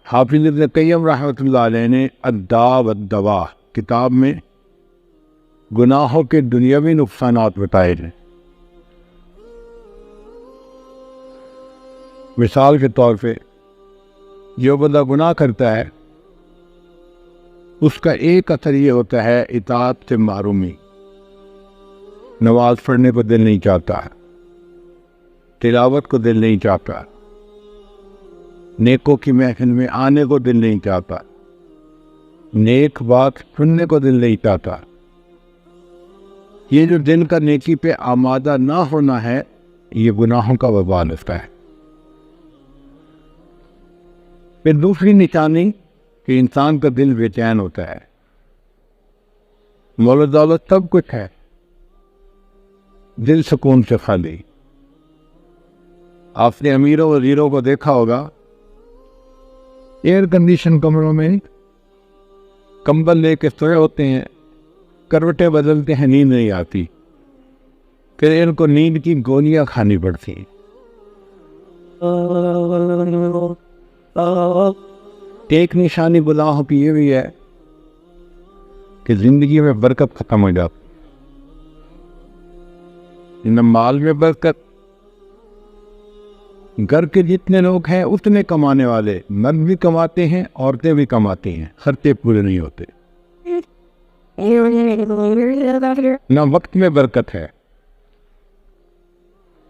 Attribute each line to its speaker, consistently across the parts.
Speaker 1: حافظ ابن قیم رحمۃ اللہ علیہ نے الداء والدواء کتاب میں گناہوں کے دنیاوی نقصانات بتائے ہیں۔ مثال کے طور پہ جو بندہ گناہ کرتا ہے اس کا ایک اثر یہ ہوتا ہے اطاعت سے محرومی، نماز پڑھنے کو دل نہیں چاہتا، تلاوت کو دل نہیں چاہتا، نیکوں کی محفل میں آنے کو دل نہیں چاہتا، نیک بات سننے کو دل نہیں چاہتا۔ یہ جو دل کا نیکی پہ آمادہ نہ ہونا ہے یہ گناہوں کا وبال ہوتا ہے۔ پھر دوسری نشانی کہ انسان کا دل بے چین ہوتا ہے، مال و دولت سب کچھ ہے، دل سکون سے خالی۔ آپ نے امیروں وزیروں کو دیکھا ہوگا ایئر کنڈیشن کمروں میں کمبل لے کے سوئے ہوتے ہیں، کروٹیں بدلتے ہیں، نیند نہیں آتی، پھر ان کو نیند کی گولیاں کھانی پڑتی ہیں۔ ایک نشانی گناہوں کی یہ بھی ہے کہ زندگی میں برکت ختم ہو جاتی، نہ مال میں برکت، گھر کے جتنے لوگ ہیں اتنے کمانے والے، مرد بھی کماتے ہیں عورتیں بھی کماتی ہیں، خرچے پورے نہیں ہوتے، نہ وقت میں برکت ہے۔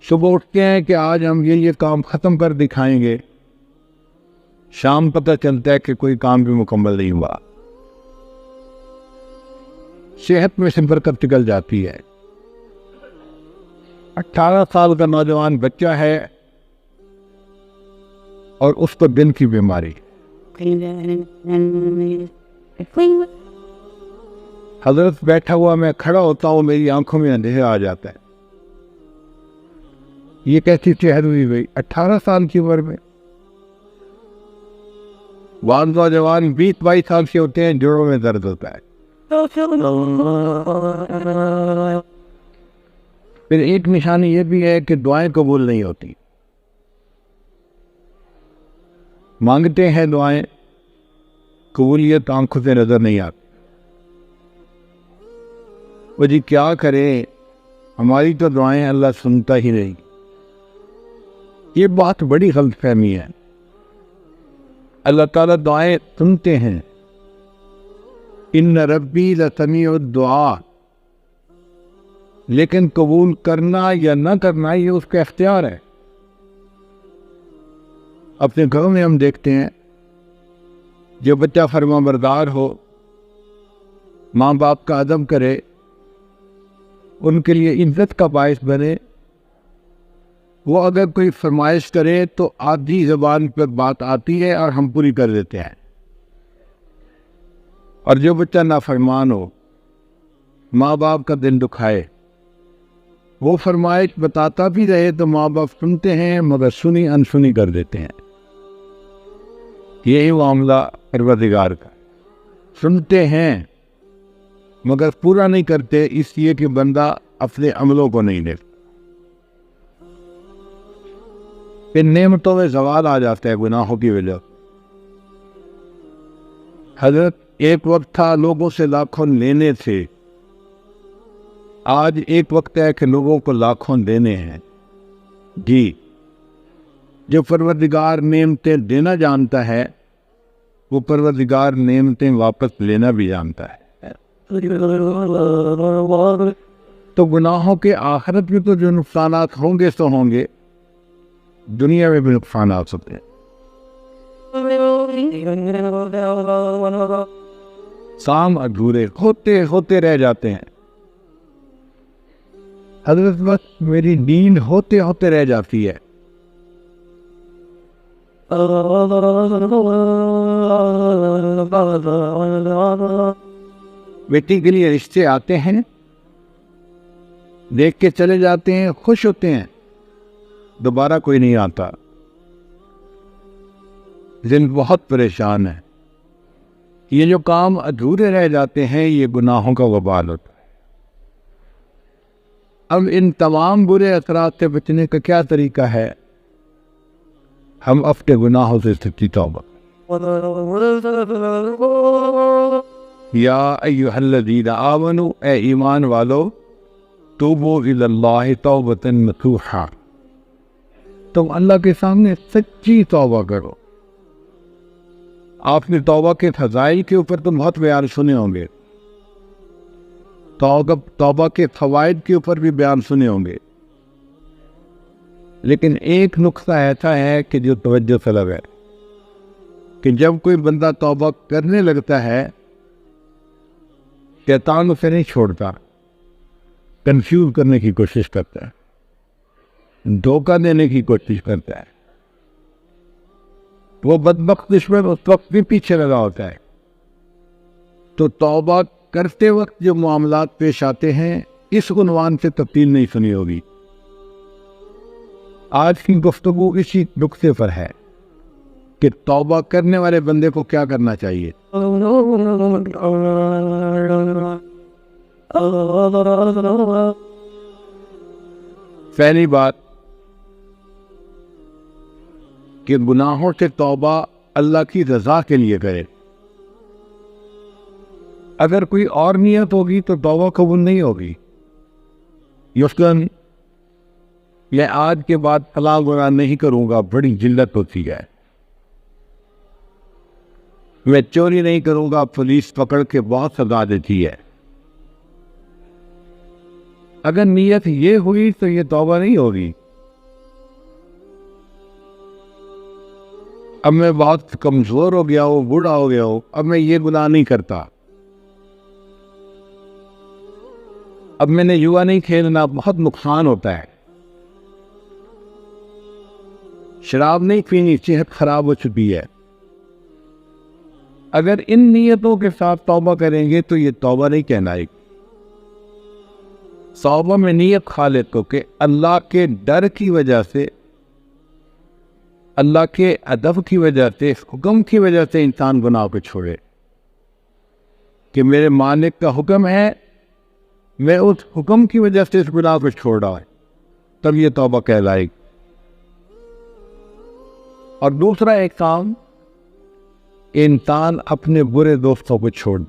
Speaker 1: صبح اٹھتے ہیں کہ آج ہم یہ کام ختم کر دکھائیں گے، شام پتہ چلتا ہے کہ کوئی کام بھی مکمل نہیں ہوا، صحت میں سے برکت نکل جاتی ہے۔ 18 سال کا نوجوان بچہ ہے اور اس کو دل کی بیماری، حضرت بیٹھا ہوا میں کھڑا ہوتا ہوں میری آنکھوں میں اندھیرا آ جاتا ہے۔ یہ کیسی صحت ہوئی بھائی 18 سال کی عمر میں؟ بعض نوجوان 20-22 سال کے ہوتے ہیں، جوڑوں میں درد ہوتا ہے۔ پھر ایک نشانی یہ بھی ہے کہ دعائیں قبول نہیں ہوتی، مانگتے ہیں دعائیں، قبولیت آنکھوں سے نظر نہیں آتی۔ وہ جی کیا کریں، ہماری تو دعائیں اللہ سنتا ہی نہیں۔ یہ بہت بڑی غلط فہمی ہے۔ اللہ تعالیٰ دعائیں سنتے ہیں، ان ربی لسمیع الدعاء، لیکن قبول کرنا یا نہ کرنا یہ اس کا اختیار ہے۔ اپنے گھروں میں ہم دیکھتے ہیں جو بچہ فرما بردار ہو، ماں باپ کا ادب کرے، ان کے لیے عزت کا باعث بنے، وہ اگر کوئی فرمائش کرے تو آدھی زبان پر بات آتی ہے اور ہم پوری کر دیتے ہیں، اور جو بچہ نافرمان ہو، ماں باپ کا دل دکھائے، وہ فرمائش بتاتا بھی رہے تو ماں باپ سنتے ہیں مگر سنی انسنی کر دیتے ہیں۔ یہی معاملہ پروردگار کا، سنتے ہیں مگر پورا نہیں کرتے، اس لیے کہ بندہ اپنے عملوں کو نہیں دیکھتا۔ پھر نعمتوں میں زوال آ جاتا ہے گناہوں کی وجہ۔ حضرت ایک وقت تھا لوگوں سے لاکھوں لینے تھے، آج ایک وقت ہے کہ لوگوں کو لاکھوں دینے ہیں۔ جی جو پروردگار نعمتیں دینا جانتا ہے وہ پروردگار نعمتیں واپس لینا بھی جانتا ہے۔ تو گناہوں کے آخرت میں تو جو نقصانات ہوں گے سو ہوں گے، دنیا میں بھی نقصانات ہوتے ہیں۔ کام ادھورے ہوتے رہ جاتے ہیں۔ حضرت بس میری نیند ہوتے رہ جاتی ہے۔ بیٹی کے لیے رشتے آتے ہیں، دیکھ کے چلے جاتے ہیں، خوش ہوتے ہیں، دوبارہ کوئی نہیں آتا، دل بہت پریشان ہے۔ یہ جو کام ادھورے رہ جاتے ہیں یہ گناہوں کا وبال ہوتا ہے۔ اب ان تمام برے اثرات سے بچنے کا کیا طریقہ ہے؟ ہم اپنے گناہوں سے سچی توبہ، یا ایھا الذین آمنوا، اے ایمان والو، توبوا الی اللہ توبۃ نصوحا، تم اللہ کے سامنے سچی توبہ کرو۔ آپ نے توبہ کے فضائل کے اوپر تو بہت بیان سنے ہوں گے، توبہ کے فوائد کے اوپر بھی بیان سنے ہوں گے، لیکن ایک نقطہ ایسا ہے کہ جو توجہ طلب ہے کہ جب کوئی بندہ توبہ کرنے لگتا ہے، شیطان اسے نہیں چھوڑتا، کنفیوز کرنے کی کوشش کرتا ہے، دھوکہ دینے کی کوشش کرتا ہے۔ وہ بدبخت دشمن اس وقت بھی پیچھے لگا ہوتا ہے۔ تو توبہ کرتے وقت جو معاملات پیش آتے ہیں، اس عنوان سے تفصیل نہیں سنی ہوگی۔ آج کی گفتگو اسی نقطے پر ہے کہ توبہ کرنے والے بندے کو کیا کرنا چاہیے۔ پہلی بات کہ گناہوں سے توبہ اللہ کی رضا کے لیے کرے۔ اگر کوئی اور نیت ہوگی تو توبہ قبول نہیں ہوگی۔ یقین میں آج کے بعد فلاں گناہ نہیں کروں گا، بڑی ذلت ہوتی ہے۔ میں چوری نہیں کروں گا، پولیس پکڑ کے بہت سزا دیتی ہے۔ اگر نیت یہ ہوئی تو یہ توبہ نہیں ہوگی۔ اب میں بہت کمزور ہو گیا ہوں، بوڑھا ہو گیا ہوں، اب میں یہ گناہ نہیں کرتا، اب میں نے جوا نہیں کھیلنا، بہت نقصان ہوتا ہے، شراب نہیں پینی، صحت خراب ہو چکی ہے۔ اگر ان نیتوں کے ساتھ توبہ کریں گے تو یہ توبہ نہیں کہلائے گی۔ توبہ میں نیت خالص ہو کہ اللہ کے ڈر کی وجہ سے، اللہ کے ادب کی وجہ سے، حکم کی وجہ سے انسان گناہ کو چھوڑے، کہ میرے مالک کا حکم ہے، میں اس حکم کی وجہ سے اس گناہ کو چھوڑ رہا ہے، تب یہ توبہ کہلائے گی۔ اور دوسرا ایک کام، انسان اپنے برے دوستوں کو چھوڑ دے۔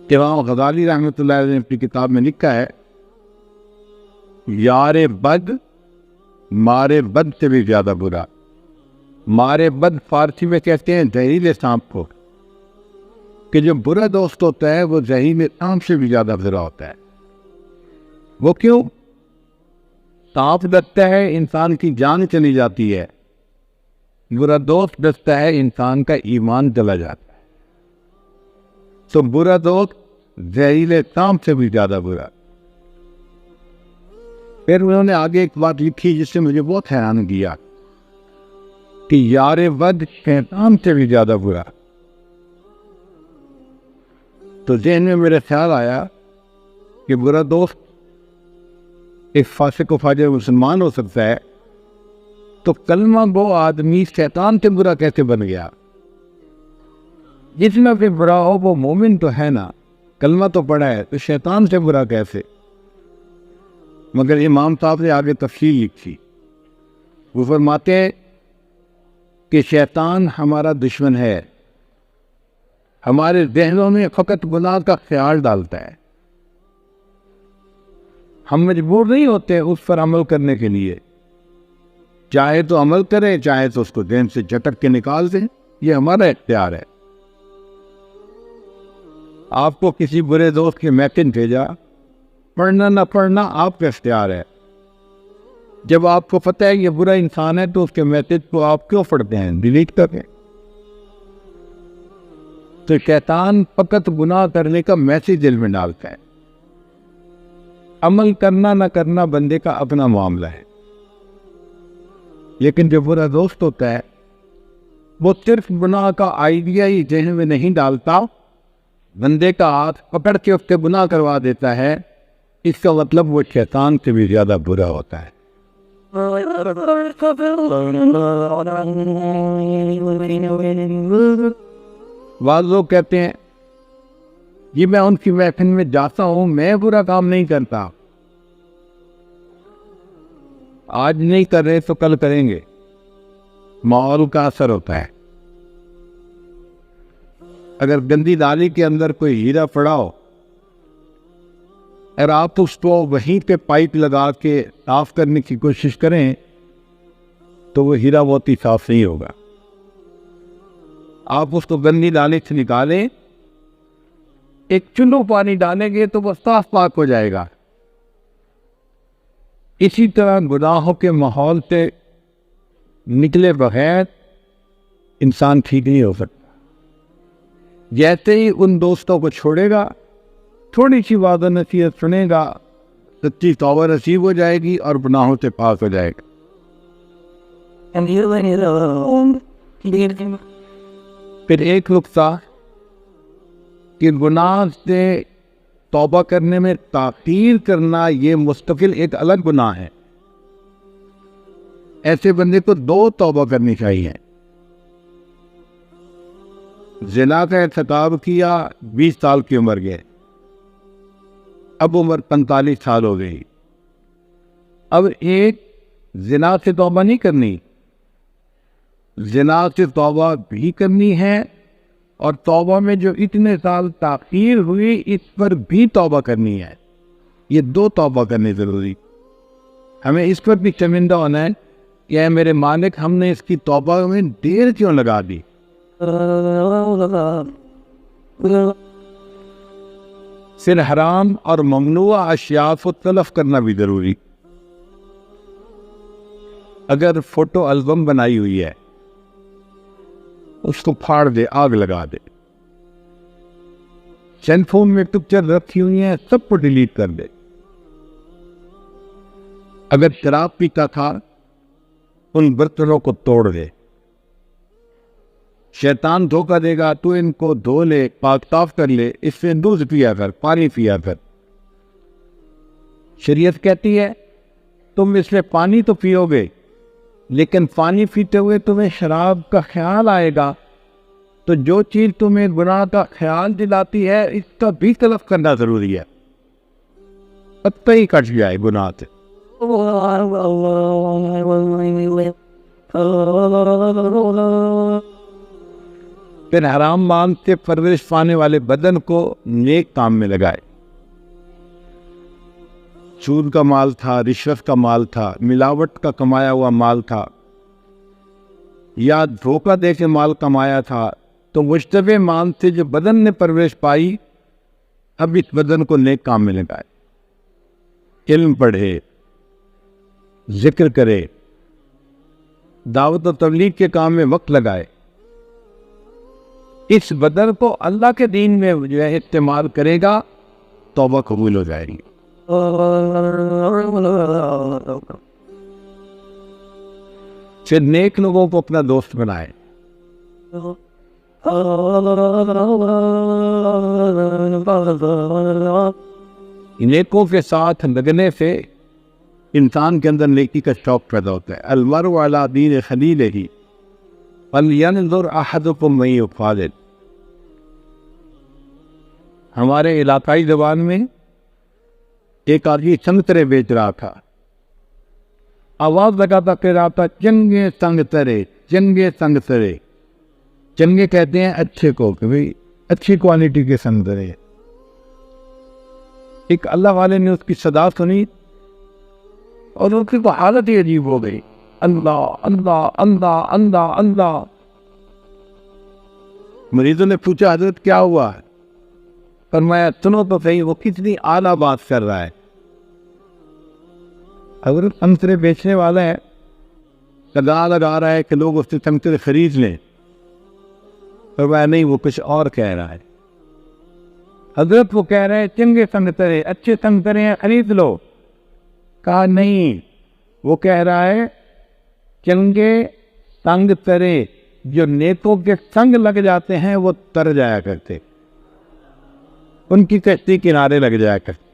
Speaker 1: امام غزالی رحمۃ اللہ علیہ نے اپنی کتاب میں لکھا ہے، یار بد مارے بد سے بھی زیادہ برا۔ مارے بد فارسی میں کہتے ہیں زہریلے سانپ کو، کہ جو برا دوست ہوتا ہے وہ زہریلے سانپ سے بھی زیادہ برا ہوتا ہے۔ وہ کیوں؟ سانپ ڈستا ہے، انسان کی جان چلی جاتی ہے، برا دوست ڈستا ہے، انسان کا ایمان چلا جاتا ہے۔ تو برا دوست زہریلے سانپ سے بھی زیادہ برا۔ پھر انہوں نے آگے ایک بات لکھی جس سے مجھے بہت حیران کیا، کہ یار بد شیطان سے بھی زیادہ برا۔ تو ذہن میں میرے خیال آیا کہ برا دوست ایک فاسق و فاجر مسلمان ہو سکتا ہے، تو کلمہ گو آدمی شیطان سے برا کیسے بن گیا؟ جتنا بھی برا ہو وہ مومن تو ہے نا، کلمہ تو پڑھا ہے، تو شیطان سے برا کیسے؟ مگر امام صاحب نے آگے تفصیل لکھی، وہ فرماتے ہیں کہ شیطان ہمارا دشمن ہے، ہمارے ذہنوں میں فقط گناہ کا خیال ڈالتا ہے، ہم مجبور نہیں ہوتے اس پر عمل کرنے کے لیے، چاہے تو عمل کریں، چاہے تو اس کو ذہن سے جھٹک کے نکال دیں، یہ ہمارا اختیار ہے۔ آپ کو کسی برے دوست کے میسج بھیجا، پڑھنا نہ پڑھنا آپ کا اختیار ہے۔ جب آپ کو پتہ ہے یہ برا انسان ہے تو اس کے میسج کو آپ کیوں پڑھتے ہیں؟ ڈیلیٹ کریں۔ تو شیطان فقط گناہ کرنے کا میسج دل میں ڈالتا ہے، عمل کرنا نہ کرنا بندے کا اپنا معاملہ ہے۔ لیکن جو برا دوست ہوتا ہے وہ صرف گناہ کا آئیڈیا ہی ذہن میں نہیں ڈالتا، بندے کا ہاتھ پکڑ کے اس سے گناہ کروا دیتا ہے، اس کا مطلب وہ شیطان سے بھی زیادہ برا ہوتا ہے۔ بعض لوگ کہتے ہیں یہ میں ان کی محفل میں جاتا ہوں، میں برا کام نہیں کرتا، آج نہیں کر رہے تو کل کریں گے، ماحول کا اثر ہوتا ہے۔ اگر گندی نالی کے اندر کوئی ہیرا پڑا ہو اور آپ اس کو وہیں پہ پائپ لگا کے صاف کرنے کی کوشش کریں تو وہ ہیرا بہت ہی صاف نہیں ہوگا۔ آپ اس کو گندی نالی سے نکالیں، ایک چلو پانی ڈالیں گے تو وہ صاف پاک ہو جائے گا۔ اسی طرح گناہوں کے ماحول سے نکلے بغیر انسان ٹھیک نہیں ہو سکتا۔ جیسے ہی ان دوستوں کو چھوڑے گا، تھوڑی سی وعظ و نصیحت سنے گا، سچی توبہ نصیب ہو جائے گی اور گناہوں سے پاک ہو جائے گا۔ پھر ایک نقطہ کہ گناہ سے توبہ کرنے میں تاخیر کرنا، یہ مستقل ایک الگ گناہ ہے۔ ایسے بندے کو 2 توبہ کرنی چاہیے۔ زنا کا ارتکاب کیا، 20 سال کی عمر گئے، اب عمر 45 سال ہو گئی۔ اب ایک زنا سے توبہ نہیں کرنی، زنا سے توبہ بھی کرنی ہے، اور توبہ میں جو اتنے سال تاخیر ہوئی اس پر بھی توبہ کرنی ہے۔ یہ 2 توبہ کرنے ضروری۔ ہمیں اس پر بھی شرمندہ ہونا ہے کہ اے میرے مالک، ہم نے اس کی توبہ میں دیر کیوں لگا دی۔ پھر حرام اور ممنوع اشیاء کو تلف کرنا بھی ضروری۔ اگر فوٹو البم بنائی ہوئی ہے اس کو پھاڑ دے، آگ لگا دے۔ سیل فون میں پکچر رکھی ہوئی ہیں، سب کو ڈیلیٹ کر دے۔ اگر شراب پیتا تھا ان برتنوں کو توڑ دے۔ شیطان دھوکہ دے گا، تو ان کو دھو لے، پاک صاف کر لے، اس سے دودھ پیا کر، پانی پیا کر۔ شریعت کہتی ہے تم اس میں پانی تو پیو گے، لیکن پانی پیتے ہوئے تمہیں شراب کا خیال آئے گا، تو جو چیز تمہیں گناہ کا خیال دلاتی ہے اس کا بھی تلف کرنا ضروری ہے، پتہ ہی کٹ جائے گناہ سے۔ پھر حرام مال سے پرورش پانے والے بدن کو نیک کام میں لگائے۔ سود کا مال تھا، رشوت کا مال تھا، ملاوٹ کا کمایا ہوا مال تھا، یا دھوکہ دے کے مال کمایا تھا، تو مشتبہ مال سے جو بدن نے پرورش پائی، اب اس بدن کو نیک کام میں لگائے۔ علم پڑھے، ذکر کرے، دعوت و تبلیغ کے کام میں وقت لگائے۔ اس بدن کو اللہ کے دین میں جو ہے استعمال کرے گا، توبہ قبول ہو جائے گی۔ پھر نیک لوگوں کو اپنا دوست بنائے۔ نیکوں کے ساتھ لگنے سے انسان کے اندر نیکی کا شوق پیدا ہوتا ہے۔ المرء علی دین خلیلہ فلینظر احدکم من یخالط۔ ہمارے علاقائی زبان میں ایک آدمی سنگترے بیچ رہا تھا، آواز لگاتا کہہ رہا تھا چنگے سنگترے، چنگے سنگترے۔ چنگے کہتے ہیں اچھے کو، کہ بھئی اچھی کوالٹی کے سنگترے۔ ایک اللہ والے نے اس کی صدا سنی اور اس کی تو حالت ہی عجیب ہو گئی، اللہ اللہ اللہ اللہ اللہ۔ مریضوں نے پوچھا حضرت کیا ہوا ہے؟ فرمایا سنو تو صحیح، وہ کتنی اعلیٰ بات کر رہا ہے۔ حضرت سنگترے بیچنے والا ہے، صدا لگا رہا ہے کہ لوگ اس سے سنگترے خرید لیں۔ فرمایا نہیں، وہ کچھ اور کہہ رہا ہے۔ حضرت وہ کہہ رہے ہیں چنگے سنگترے، اچھے سنگترے ہیں، خرید لو۔ کہا نہیں، وہ کہہ رہا ہے چنگے سنگترے، جو نیکوں کے سنگ لگ جاتے ہیں وہ تر جایا کرتے، ان کی کشتی کنارے لگ جایا کرتے۔